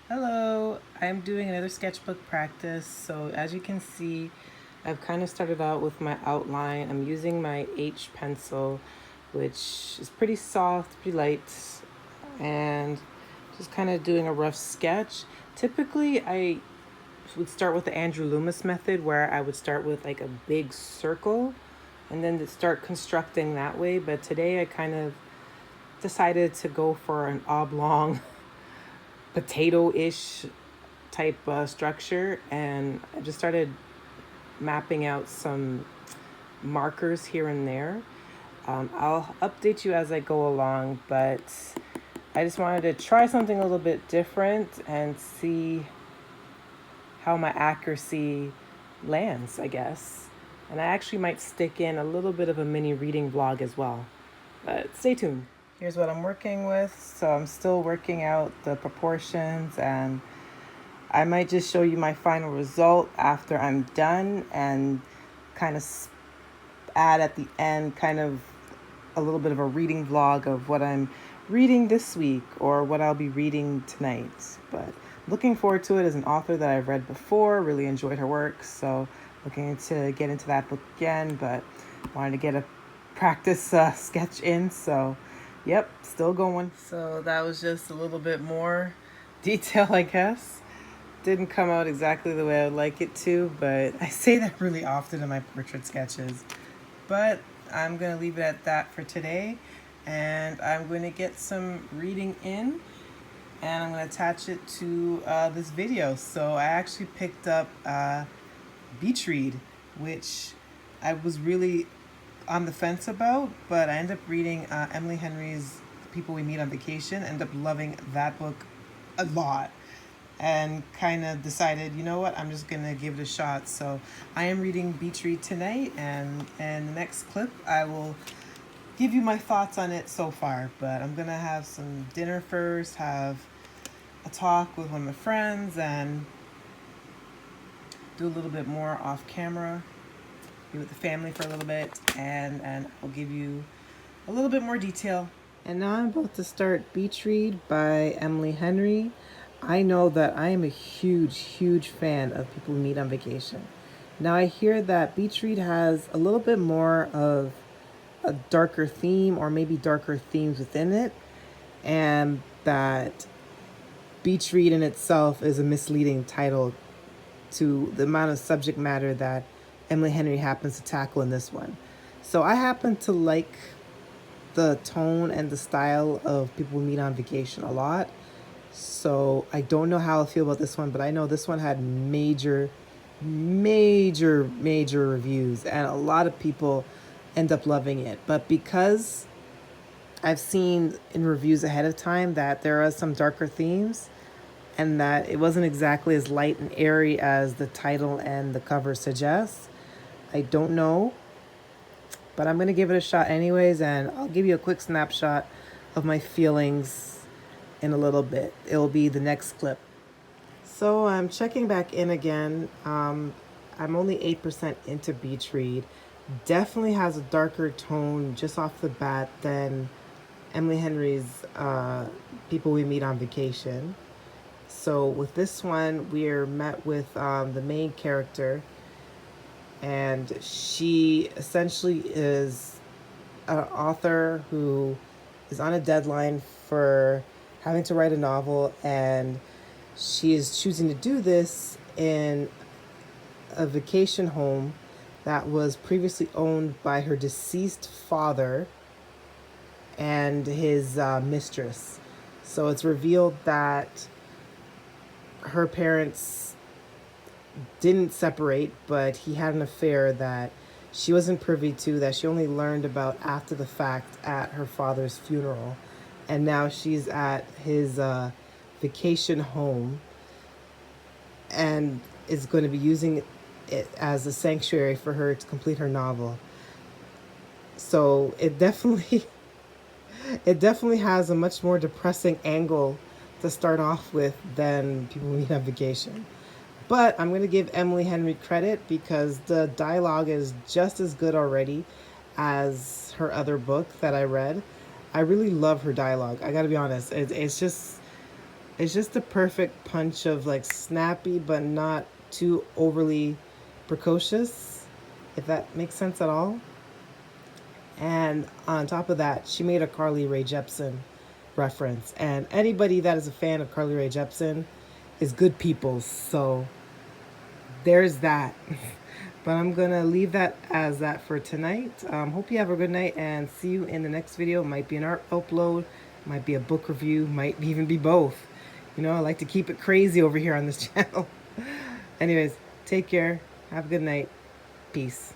Hello, I'm doing another sketchbook practice. So as you can see, I've kind of started out with my outline. I'm using my H pencil, which is pretty soft, pretty light, and just kind of doing a rough sketch. Typically, I would start with the Andrew Loomis method where I would start with like a big circle and then to start constructing that way. But today I kind of decided to go for an oblong potato-ish type structure, and I just started mapping out some markers here and there. I'll update you as I go along, but I just wanted to try something a little bit different and see how my accuracy lands, I guess. And I actually might stick in a little bit of a mini reading vlog as well. But stay tuned. Here's what I'm working with. So I'm still working out the proportions, and I might just show you my final result after I'm done and kind of add at the end kind of a little bit of a reading vlog of what I'm reading this week or what I'll be reading tonight. But looking forward to it. As an author that I've read before, really enjoyed her work, so looking to get into that book again, but wanted to get a practice sketch in, so yep, still going. So that was just a little bit more detail, I guess. Didn't come out exactly the way I'd like it to, but I say that really often in my portrait sketches. But I'm going to leave it at that for today, and I'm going to get some reading in, and I'm going to attach it to this video. So I actually picked up Beach Read, which I was really on the fence about, but I ended up reading Emily Henry's People We Meet on Vacation. Ended up loving that book a lot, and kind of decided, you know what, I'm just gonna give it a shot. So I am reading Beach Read tonight, and in the next clip I will give you my thoughts on it so far. But I'm gonna have some dinner first, have a talk with one of my friends, and do a little bit more off camera, be with the family for a little bit, and I'll give you a little bit more detail. And now I'm about to start Beach Read by Emily Henry. I know that I am a huge fan of People We Meet on Vacation. Now I hear that Beach Read has a little bit more of a darker theme, or maybe darker themes within it, and that Beach Read in itself is a misleading title to the amount of subject matter that Emily Henry happens to tackle in this one. So I happen to like the tone and the style of People We Meet on Vacation a lot. So I don't know how I feel about this one, but I know this one had major reviews, and a lot of people end up loving it. But because I've seen in reviews ahead of time that there are some darker themes, and that it wasn't exactly as light and airy as the title and the cover suggests, I don't know, but I'm going to give it a shot anyways, and I'll give you a quick snapshot of my feelings in a little bit. It'll be the next clip. So I'm checking back in again. I'm only 8% into Beach Read. Definitely has a darker tone just off the bat than Emily Henry's People We Meet on Vacation. So with this one, we're met with the main character, and she essentially is an author who is on a deadline for having to write a novel, and she is choosing to do this in a vacation home that was previously owned by her deceased father and his mistress. So it's revealed that her parents didn't separate, but he had an affair that she wasn't privy to, that she only learned about after the fact at her father's funeral. And now she's at his vacation home and is going to be using it as a sanctuary for her to complete her novel. So it definitely has a much more depressing angle to start off with than People Meet on Vacation. But I'm going to give Emily Henry credit because the dialogue is just as good already as her other book that I read. I really love her dialogue. I got to be honest. It's just It's just the perfect punch of like snappy, but not too overly precocious, if that makes sense at all. And on top of that, she made a Carly Rae Jepsen reference. And anybody that is a fan of Carly Rae Jepsen is good people. So there's that. But I'm going to leave that as that for tonight. Hope you have a good night and see you in the next video. Might be an art upload, might be a book review, might even be both. You know, I like to keep it crazy over here on this channel. Anyways, take care. Have a good night. Peace.